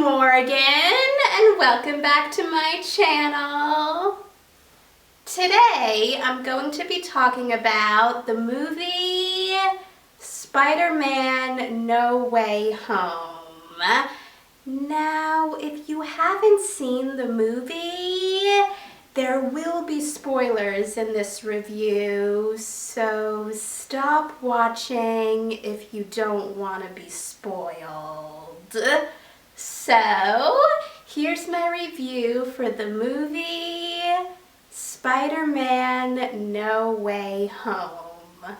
Morgan, and welcome back to my channel. Today I'm going to be talking about the movie Spider-Man No Way Home. Now, if you haven't seen the movie, there will be spoilers in this review, so stop watching if you don't want to be spoiled. So, here's my review for the movie Spider-Man No Way Home.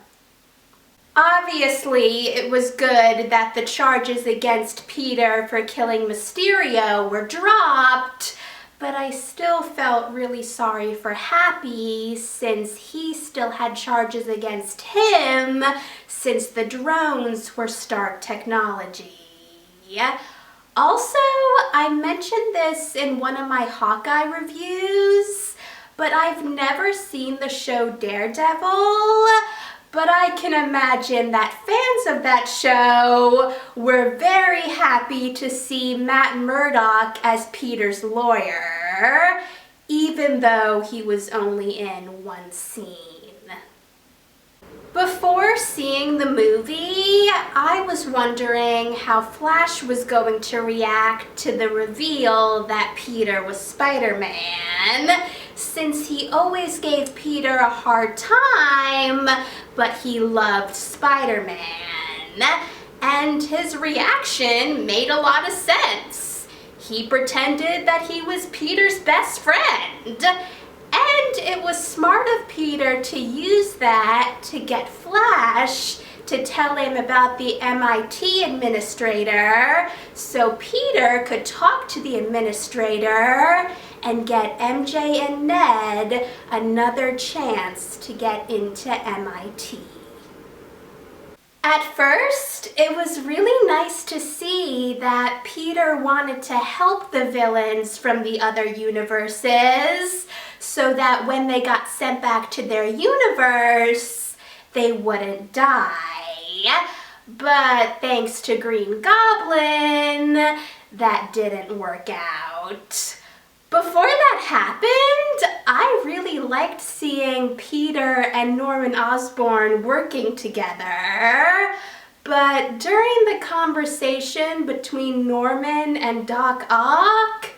Obviously, it was good that the charges against Peter for killing Mysterio were dropped, but I still felt really sorry for Happy since he still had charges against him since the drones were Stark technology. Also, I mentioned this in one of my Hawkeye reviews, but I've never seen the show Daredevil, but I can imagine that fans of that show were very happy to see Matt Murdock as Peter's lawyer, even though he was only in one scene. Before seeing the movie, I was wondering how Flash was going to react to the reveal that Peter was Spider-Man, since he always gave Peter a hard time, but he loved Spider-Man. And his reaction made a lot of sense. He pretended that he was Peter's best friend. And it was smart of Peter to use that to get Flash to tell him about the MIT administrator, so Peter could talk to the administrator and get MJ and Ned another chance to get into MIT. At first, it was really nice to see that Peter wanted to help the villains from the other universes so that when they got sent back to their universe, they wouldn't die. But thanks to Green Goblin, that didn't work out. Before that happened, I really liked seeing Peter and Norman Osborn working together. But during the conversation between Norman and Doc Ock,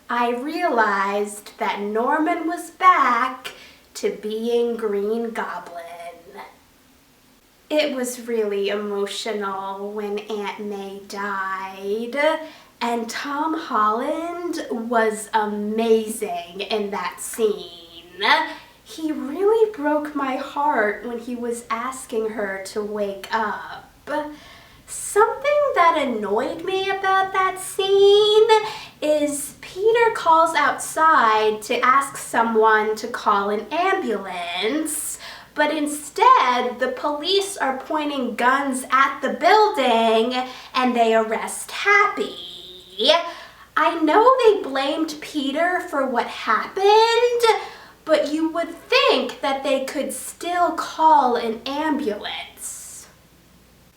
I realized that Norman was back to being Green Goblin. It was really emotional when Aunt May died. And Tom Holland was amazing in that scene. He really broke my heart when he was asking her to wake up. Something that annoyed me about that scene is Peter calls outside to ask someone to call an ambulance, but instead the police are pointing guns at the building and they arrest Happy. I know they blamed Peter for what happened, but you would think that they could still call an ambulance.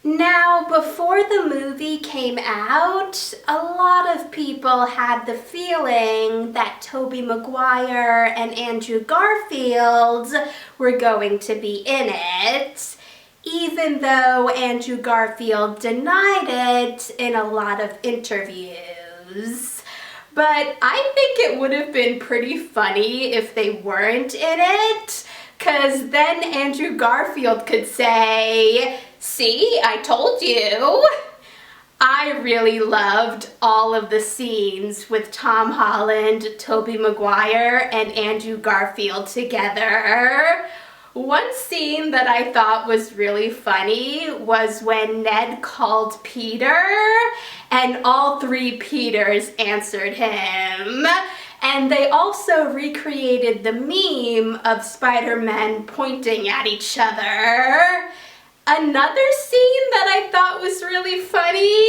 Now, before the movie came out, a lot of people had the feeling that Tobey Maguire and Andrew Garfield were going to be in it, even though Andrew Garfield denied it in a lot of interviews. But I think it would have been pretty funny if they weren't in it, because then Andrew Garfield could say, "See, I told you." I really loved all of the scenes with Tom Holland, Tobey Maguire, and Andrew Garfield together. One scene that I thought was really funny was when Ned called Peter and all three Peters answered him. And they also recreated the meme of Spider-Man pointing at each other. Another scene that I thought was really funny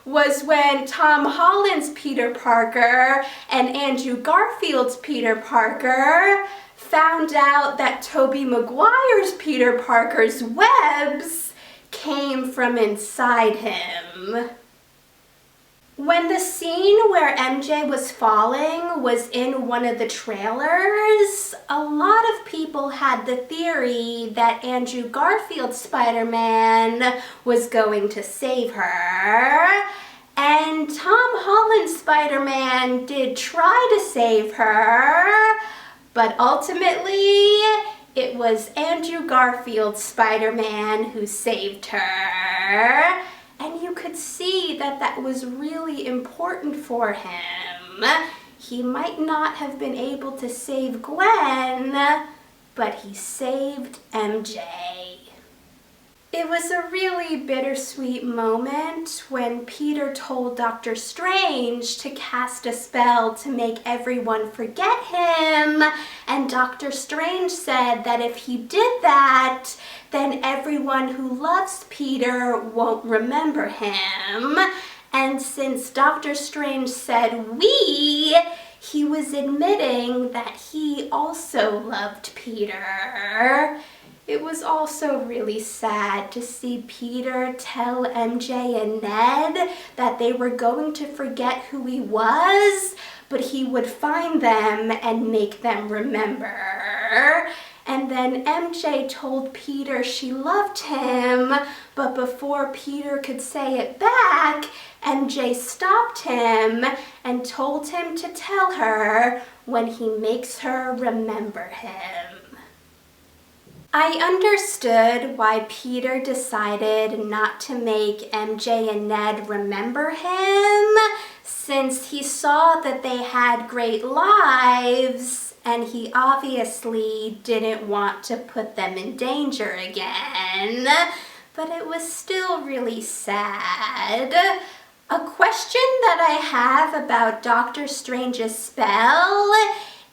was when Tom Holland's Peter Parker and Andrew Garfield's Peter Parker found out that Tobey Maguire's Peter Parker's webs came from inside him. When the scene where MJ was falling was in one of the trailers, a lot of people had the theory that Andrew Garfield's Spider-Man was going to save her. And Tom Holland's Spider-Man did try to save her, but ultimately it was Andrew Garfield's Spider-Man who saved her. And you could see that that was really important for him. He might not have been able to save Gwen, but he saved MJ. It was a really bittersweet moment when Peter told Dr. Strange to cast a spell to make everyone forget him, and Dr. Strange said that if he did that, then everyone who loves Peter won't remember him. And since Dr. Strange said we, he was admitting that he also loved Peter. It was also really sad to see Peter tell MJ and Ned that they were going to forget who he was, but he would find them and make them remember. And then MJ told Peter she loved him, but before Peter could say it back, MJ stopped him and told him to tell her when he makes her remember him. I understood why Peter decided not to make MJ and Ned remember him, since he saw that they had great lives and he obviously didn't want to put them in danger again. But it was still really sad. A question that I have about Doctor Strange's spell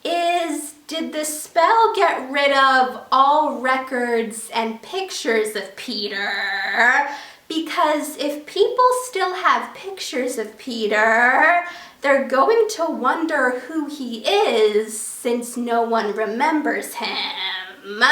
is, did the spell get rid of all records and pictures of Peter? Because if people still have pictures of Peter, they're going to wonder who he is since no one remembers him.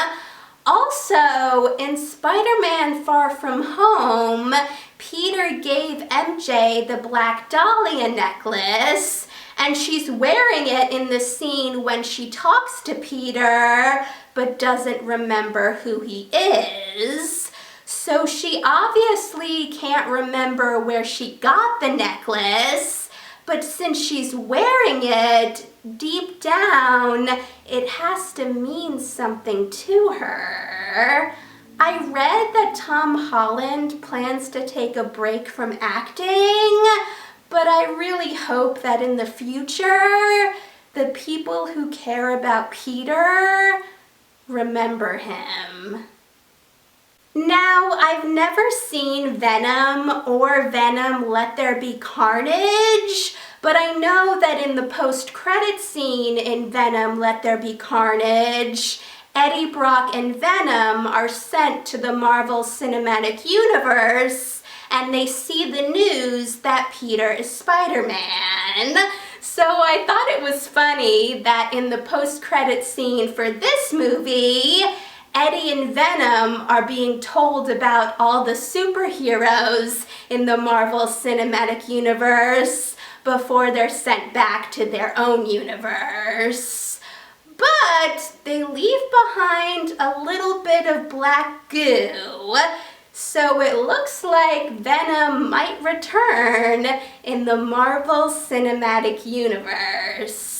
Also, in Spider-Man Far From Home, Peter gave MJ the Black Dahlia necklace, and she's wearing it in the scene when she talks to Peter, but doesn't remember who he is. So she obviously can't remember where she got the necklace, but since she's wearing it, deep down, it has to mean something to her. I read that Tom Holland plans to take a break from acting, but I really hope that in the future, the people who care about Peter remember him. Now, I've never seen Venom or Venom Let There Be Carnage, but I know that in the post-credit scene in Venom Let There Be Carnage, Eddie Brock and Venom are sent to the Marvel Cinematic Universe, and they see the news that Peter is Spider-Man. So I thought it was funny that in the post-credit scene for this movie, Eddie and Venom are being told about all the superheroes in the Marvel Cinematic Universe before they're sent back to their own universe. But they leave behind a little bit of black goo, so it looks like Venom might return in the Marvel Cinematic Universe.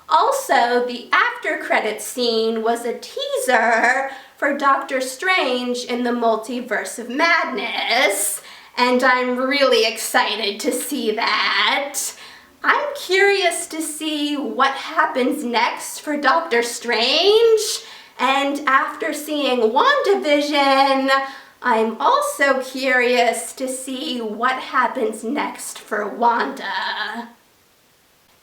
Also, the after-credits scene was a teaser for Doctor Strange in the Multiverse of Madness, and I'm really excited to see that. I'm curious to see what happens next for Doctor Strange, and after seeing WandaVision, I'm also curious to see what happens next for Wanda.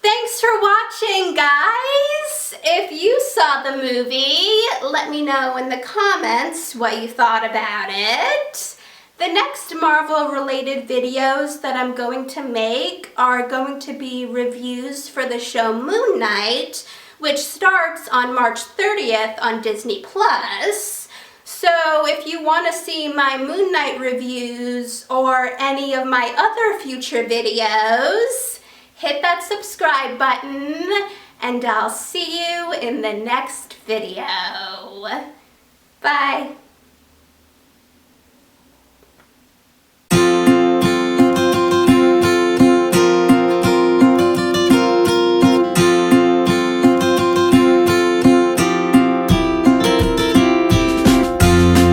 Thanks for watching, guys! If you saw the movie, let me know in the comments what you thought about it. The next Marvel-related videos that I'm going to make are going to be reviews for the show Moon Knight, which starts on March 30th on Disney+. So if you want to see my Moon Knight reviews or any of my other future videos, hit that subscribe button and I'll see you in the next video. Bye.